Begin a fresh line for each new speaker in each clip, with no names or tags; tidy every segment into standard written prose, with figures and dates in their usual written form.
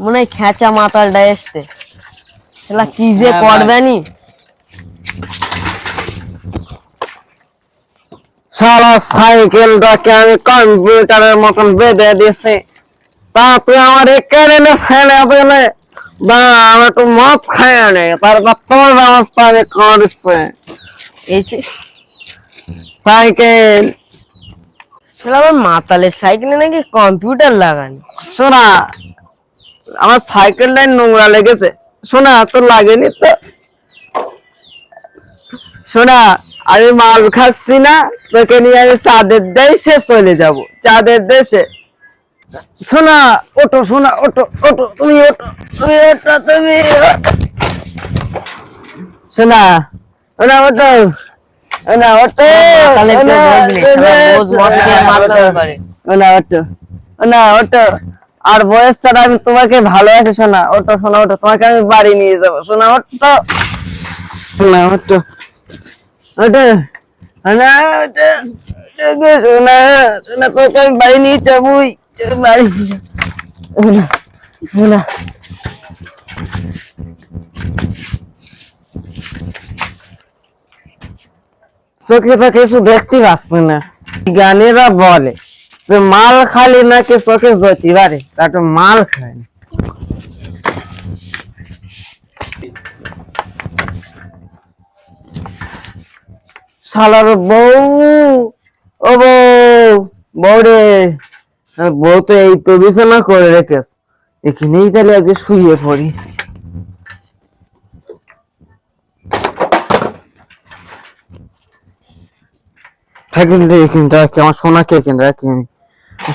মনে হয় খেঁচা মাতালটা এসছে, শালা কি যে করবে নি।
শালা সাইকেলটাকে আমি কম্পিউটারের মতন বেঁধে দিয়েছি, তা তুই আমার কেড়ে ফেলে দিলে। বা আমি একটু মদ খাই নে, তারপর তোর ব্যবস্থা আমি করছি।
এই
সাইকেল
শালা আমার মাতালের সাইকেলে নাকি কম্পিউটার লাগানি।
শোনা, আমার সাইকেলটাই নোংরা লেগেছে। শোনা, তো লাগেনি তো। শোনা, আমি মাল খাচ্ছি না, তোকে নিয়ে আমি চাঁদের দেশে চলে যাব, চাঁদের দেশে। শোনা, ওটো শোনা, ওটো ওটো, তুমি ওটো, তুমি ওটো, তুমি শোনা, ওনা ওটো, ওনা ওটো,
মাতালের কেউ বোঝ নেই, শালা বোঝ মদ খেয়ে মাতাল করে।
ওনা ওটো, ওনা ওটো। আর বয়স ছাড়া আমি তোমাকে ভালোবাসি। শোনা, ওটো শোনা, ওটো, তোমাকে আমি বাড়ি নিয়ে যাবো। শোনা, ওটো, শোনা, ওটো, ওটো, শোনা, ওটো, শোনা, শোনা, তোকে আমি বাড়ি নিয়ে যাবোই, বাড়ি নিয়ে যাবো। শোনা, শোনা। চোখে তো কিছু দেখতে পাচ্ছি না। জ্ঞানীরা বলে যে মাল খালি নাকি চোখে জ্যোতি বাড়ে, তাকে মাল খায় না। শালার বউ, ও বউ, বউ রে, বউ তো এই তো বিছানা করে রেখেছ, এখানেই তাহলে আজকে শুয়ে পড়ি। এখানে রাখি, আমার সোনাকে এখানে রাখি, আমি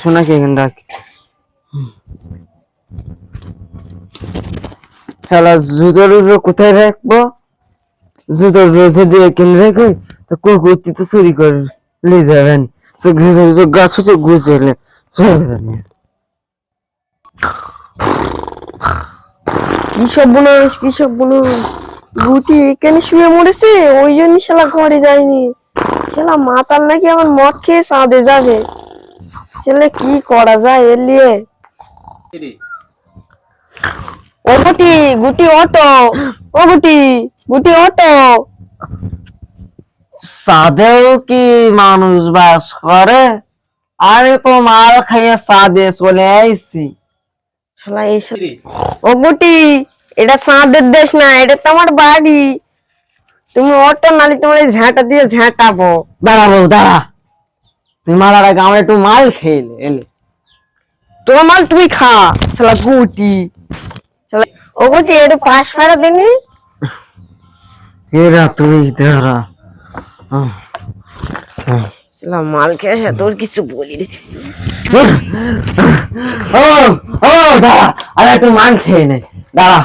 সোনাকে এখানে রাখি। শালা জুতোর কোথায় রাখবো? জুতোর রোজে দিয়ে এখানে রেখে তো কুকুরটি তো চুরি করে নিয়ে যাবেন, গাছ তো গুজেলে
কিসব বলস, কিসব বলস, গুটি এখানে শুয়ে মরেছে, ওই জন্য শালা ঘরে যায়নি। শালা মাতাল নাকি আমার মদ খেয়ে চাঁদে যাবে। ছেলে কি করা যায় এর লিয়ে? ও গুটি, গুটি অটো, ও গুটি, গুটি অটো।
সাদেও কি মানুষ বাস করে? আমি তো মাল খাইয়ে সাদে চলে আইছি।
শালা ও গুটি, এটা চাঁদের দেশ না, এটা তো আমার বাড়ি। তুমি অটো নালি তোমার এই ঝাঁটা দিয়ে ঝাঁটাবো।
দাঁড়াবো, দাঁড়া, তুই মালার আগে আমার একটু মাল খেলে এলে।
তোমার মাল তুই খা, শালা গুটি। শালা ও গুটি, এটা পাশ ফেরা দিনি।
এরা তুই দাঁড়া।
শালা মাল খেয়ে তোর কিছু বলি রে।
ও ও দাঁড়া, আর একটু মাল খেয়ে নে, দাঁড়া।